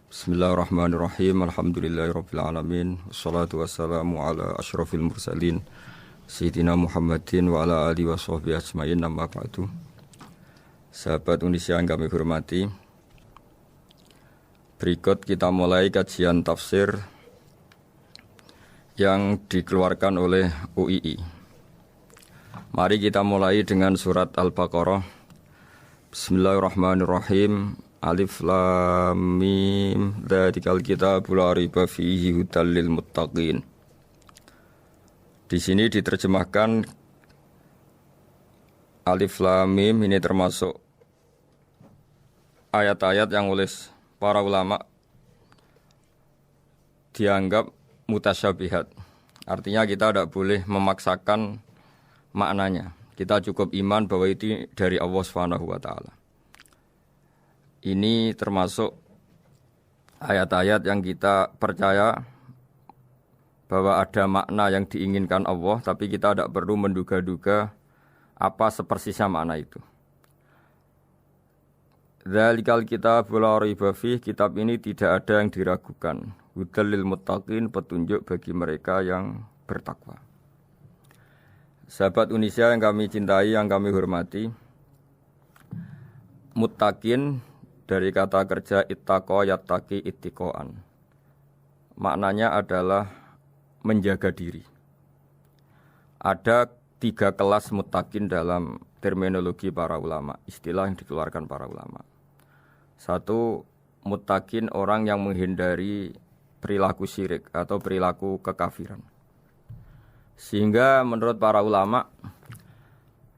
Bismillahirrahmanirrahim. Alhamdulillahirabbil alamin. Wassalatu wassalamu ala asyrafil mursalin Sayyidina Muhammadin wa ala alihi washabbihi ajmain. Amma ba'du. Sahabat Indonesia yang kami hormati, berikut kita mulai kajian tafsir yang dikeluarkan oleh UII. Mari kita mulai dengan surat Al-Baqarah. Bismillahirrahmanirrahim. Alif lam mim dzalikal kitabul la raiba fihi hudal lil muttaqin. Di sini diterjemahkan Alif lam mim ini termasuk ayat-ayat yang oleh para ulama dianggap mutasyabihat. Artinya kita tidak boleh memaksakan maknanya. Kita cukup iman bahwa itu dari Allah Subhanahu wa taala. Ini termasuk ayat-ayat yang kita percaya bahwa ada makna yang diinginkan Allah, tapi kita tidak perlu menduga-duga apa sepersisnya makna itu. Dzalikal kitabul la raiba fihi, kitab ini tidak ada yang diragukan. Hudal lil muttaqin, petunjuk bagi mereka yang bertakwa. Sahabat Indonesia yang kami cintai, yang kami hormati, muttaqin dari kata kerja ittaqa yattaqi ittiqaan. Maknanya adalah menjaga diri. Ada 3 kelas muttaqin dalam terminologi para ulama, istilah yang dikeluarkan para ulama. 1, muttaqin orang yang menghindari perilaku syirik atau perilaku kekafiran. Sehingga menurut para ulama,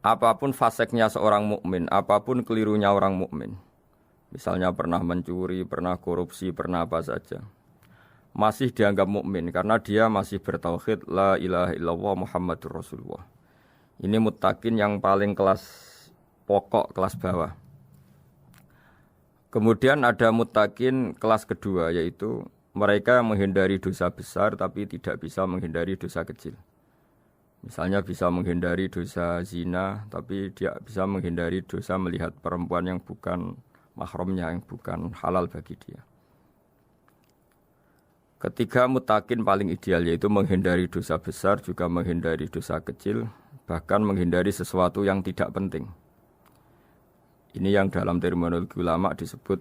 apapun faseknya seorang mukmin, apapun kelirunya orang mukmin, misalnya pernah mencuri, pernah korupsi, pernah apa saja, masih dianggap mukmin karena dia masih bertauhid la ilaha illallah Muhammadur Rasulullah. Ini muttaqin yang paling kelas pokok, kelas bawah. Kemudian ada muttaqin kelas kedua, yaitu mereka yang menghindari dosa besar tapi tidak bisa menghindari dosa kecil. Misalnya bisa menghindari dosa zina tapi dia bisa menghindari dosa melihat perempuan yang bukan mahramnya, yang bukan halal bagi dia. Ketiga muttaqin paling ideal, yaitu menghindari dosa besar, juga menghindari dosa kecil, bahkan menghindari sesuatu yang tidak penting. Ini yang dalam terminologi ulama disebut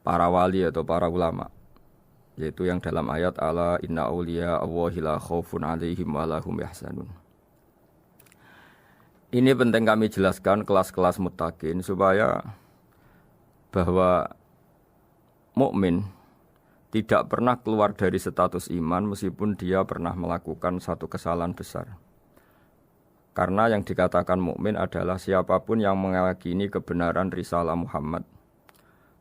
para wali atau para ulama, yaitu yang dalam ayat ala inna auliya Allahi la khaufun alaihim wa lahum yahzanun. Ini penting kami jelaskan kelas-kelas muttaqin supaya bahwa mukmin tidak pernah keluar dari status iman meskipun dia pernah melakukan satu kesalahan besar. Karena yang dikatakan mukmin adalah siapapun yang meyakini kebenaran risalah Muhammad,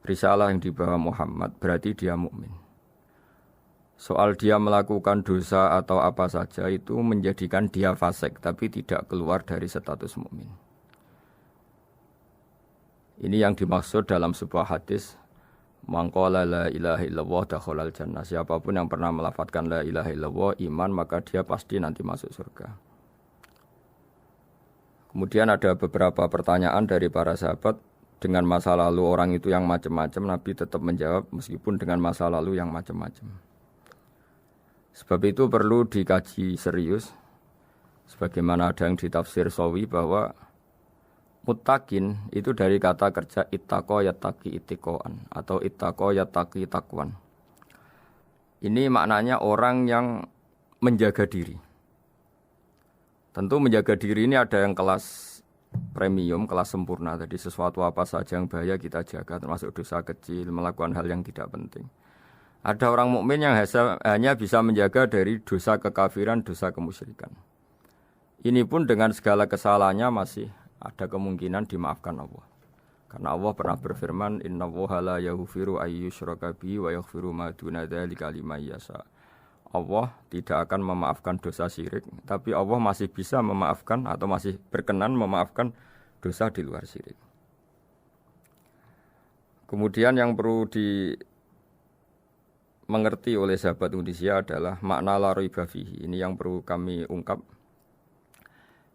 risalah yang dibawa Muhammad, berarti dia mukmin. Soal dia melakukan dosa atau apa saja itu menjadikan dia fasik, tapi tidak keluar dari status mukmin. Ini yang dimaksud dalam sebuah hadis, man qala la ilaha illallah dakhalal jannah. Siapapun yang pernah melafadzkan la ilaha illallah iman, maka dia pasti nanti masuk surga. Kemudian ada beberapa pertanyaan dari para sahabat dengan masa lalu orang itu yang macam-macam, Nabi tetap menjawab meskipun dengan masa lalu yang macam-macam. Sebab itu perlu dikaji serius, sebagaimana ada yang ditafsir Sawi bahwa muttaqin itu dari kata kerja ittaqa yattaqi ittiqaan atau ittaqa yattaqi taqwan. Ini maknanya orang yang menjaga diri. Tentu menjaga diri ini ada yang kelas premium, kelas sempurna. Jadi sesuatu apa saja yang bahaya kita jaga, termasuk dosa kecil, melakukan hal yang tidak penting. Ada orang mukmin yang hanya bisa menjaga dari dosa kekafiran, dosa kemusyrikan. Ini pun dengan segala kesalahannya masih ada kemungkinan dimaafkan Allah. Karena Allah pernah berfirman, innallaha la yaghfiru ayyushraka bihi wa yaghfiru ma duna dzalika liman yasha. Allah tidak akan memaafkan dosa syirik, tapi Allah masih bisa memaafkan atau masih berkenan memaafkan dosa di luar syirik. Kemudian yang perlu dimengerti oleh sahabat Indonesia adalah makna la raiba fihi. Ini yang perlu kami ungkap,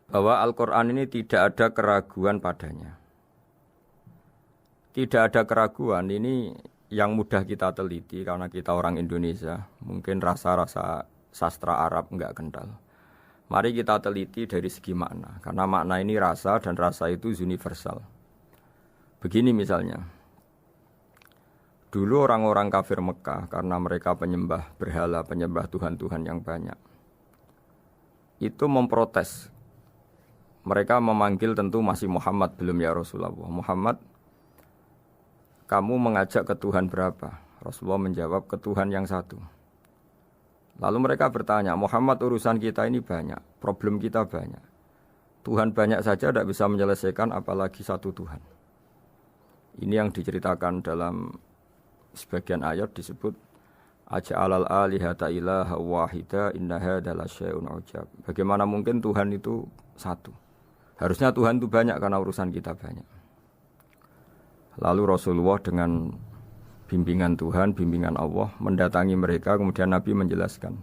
bahwa Al-Quran ini tidak ada keraguan padanya. Tidak ada keraguan, ini yang mudah kita teliti karena kita orang Indonesia, mungkin rasa-rasa sastra Arab enggak kental. Mari kita teliti dari segi makna, karena makna ini rasa dan rasa itu universal. Begini misalnya, dulu orang-orang kafir Mekah karena mereka penyembah berhala, penyembah Tuhan-Tuhan yang banyak, itu memprotes. Mereka memanggil tentu masih Muhammad, belum ya Rasulullah. Muhammad, kamu mengajak ke Tuhan berapa? Rasulullah menjawab, ke Tuhan yang satu. Lalu mereka bertanya, Muhammad urusan kita ini banyak, problem kita banyak. Tuhan banyak saja tidak bisa menyelesaikan apalagi satu Tuhan. Ini yang diceritakan dalam sebagian ayat disebut Aja'alal alihata ilaha wahida inna hadza lasyai'un ujab. Bagaimana mungkin Tuhan itu satu? Harusnya Tuhan itu banyak karena urusan kita banyak. Lalu Rasulullah dengan bimbingan Tuhan, bimbingan Allah mendatangi mereka, kemudian Nabi menjelaskan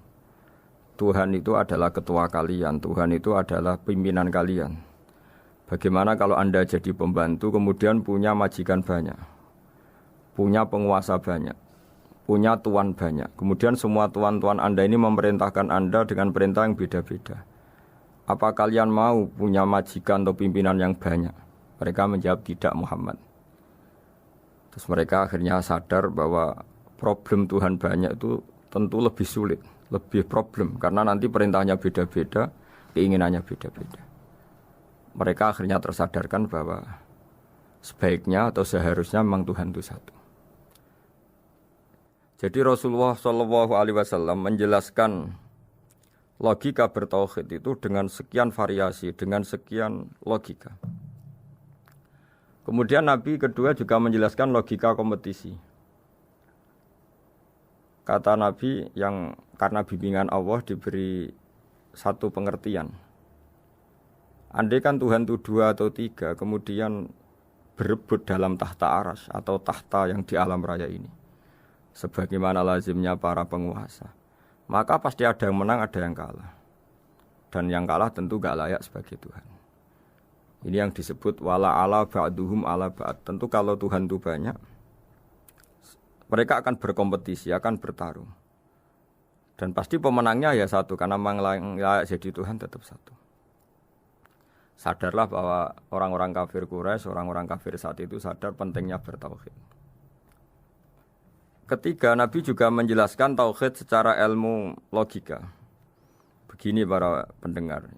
Tuhan itu adalah ketua kalian, Tuhan itu adalah pimpinan kalian. Bagaimana kalau Anda jadi pembantu kemudian punya majikan banyak, punya penguasa banyak, punya tuan banyak, kemudian semua tuan-tuan Anda ini memerintahkan Anda dengan perintah yang beda-beda. Apa kalian mau punya majikan atau pimpinan yang banyak? Mereka menjawab tidak Muhammad. Terus mereka akhirnya sadar bahwa problem Tuhan banyak itu tentu lebih sulit, lebih problem. Karena nanti perintahnya beda-beda, keinginannya beda-beda. Mereka akhirnya tersadarkan bahwa sebaiknya atau seharusnya memang Tuhan itu satu. Jadi Rasulullah SAW menjelaskan logika bertauhid itu dengan sekian variasi, dengan sekian logika. Kemudian Nabi kedua juga menjelaskan logika kompetisi. Kata Nabi yang karena bimbingan Allah diberi satu pengertian. Andai kan Tuhan itu 2 atau 3, kemudian berebut dalam tahta aras atau tahta yang di alam raya ini. Sebagaimana lazimnya para penguasa. Maka pasti ada yang menang, ada yang kalah. Dan yang kalah tentu gak layak sebagai Tuhan. Ini yang disebut wala ala ba'duhum ala ba'd. Tentu kalau Tuhan itu banyak, mereka akan berkompetisi, akan bertarung. Dan pasti pemenangnya ya satu, karena memang layak jadi Tuhan tetap satu. Sadarlah bahwa orang-orang kafir Quraisy, orang-orang kafir saat itu sadar pentingnya bertauhid. Ketiga, Nabi juga menjelaskan tauhid secara ilmu logika. Begini para pendengar.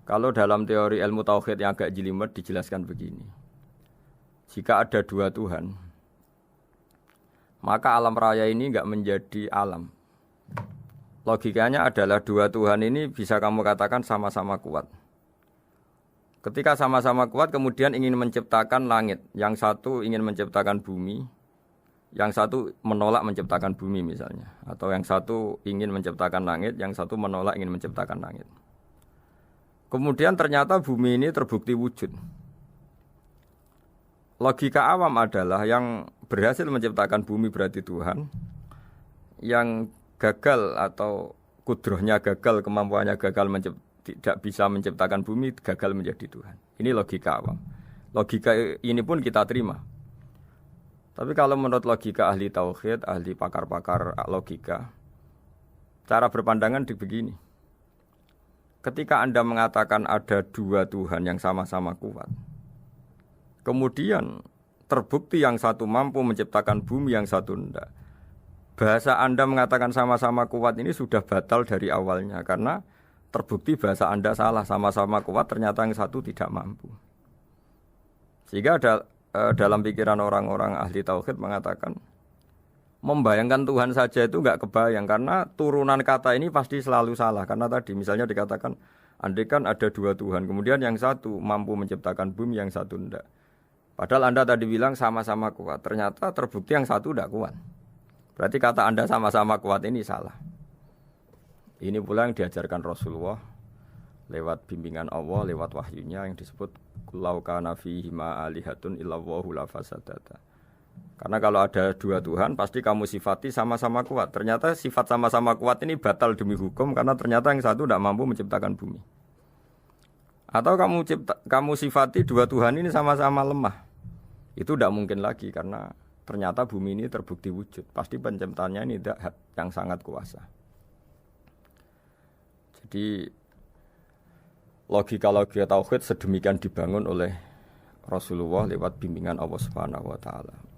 Kalau dalam teori ilmu tauhid yang agak jelimet dijelaskan begini. Jika ada 2 Tuhan, maka alam raya ini enggak menjadi alam. Logikanya adalah 2 Tuhan ini bisa kamu katakan sama-sama kuat. Ketika sama-sama kuat kemudian ingin menciptakan langit. Yang satu ingin menciptakan bumi, yang satu menolak menciptakan bumi misalnya. Atau yang satu ingin menciptakan langit, yang satu menolak ingin menciptakan langit. Kemudian ternyata bumi ini terbukti wujud. Logika awam adalah yang berhasil menciptakan bumi berarti Tuhan. Yang gagal atau kudrohnya gagal, kemampuannya gagal tidak bisa menciptakan bumi, gagal menjadi Tuhan. Ini logika awam. Logika ini pun kita terima. Tapi kalau menurut logika ahli tauhid, ahli pakar-pakar logika, cara berpandangan begini. Ketika Anda mengatakan ada 2 Tuhan yang sama-sama kuat, kemudian terbukti yang satu mampu menciptakan bumi, yang satu tidak. Bahasa Anda mengatakan sama-sama kuat ini sudah batal dari awalnya, karena terbukti bahasa Anda salah, sama-sama kuat ternyata yang satu tidak mampu. Sehingga dalam pikiran orang-orang ahli tauhid mengatakan, membayangkan Tuhan saja itu enggak kebayang, karena turunan kata ini pasti selalu salah. Karena tadi misalnya dikatakan, andai kan ada 2 Tuhan, kemudian yang satu mampu menciptakan bumi, yang satu tidak. Padahal Anda tadi bilang sama-sama kuat, ternyata terbukti yang satu tidak kuat. Berarti kata Anda sama-sama kuat ini salah. Ini pula yang diajarkan Rasulullah lewat bimbingan Allah, lewat wahyunya yang disebut Lau kana fihi ma alihatun illallahu la fasadata. Karena kalau ada 2 Tuhan, pasti kamu sifati sama-sama kuat. Ternyata sifat sama-sama kuat ini batal demi hukum, karena ternyata yang satu tidak mampu menciptakan bumi. Atau kamu sifati 2 Tuhan ini sama-sama lemah. Itu tidak mungkin lagi, karena ternyata bumi ini terbukti wujud. Pasti penciptanya ini zat yang sangat kuasa. Jadi logika-logika tauhid sedemikian dibangun oleh Rasulullah lewat bimbingan Allah Subhanahu wa taala.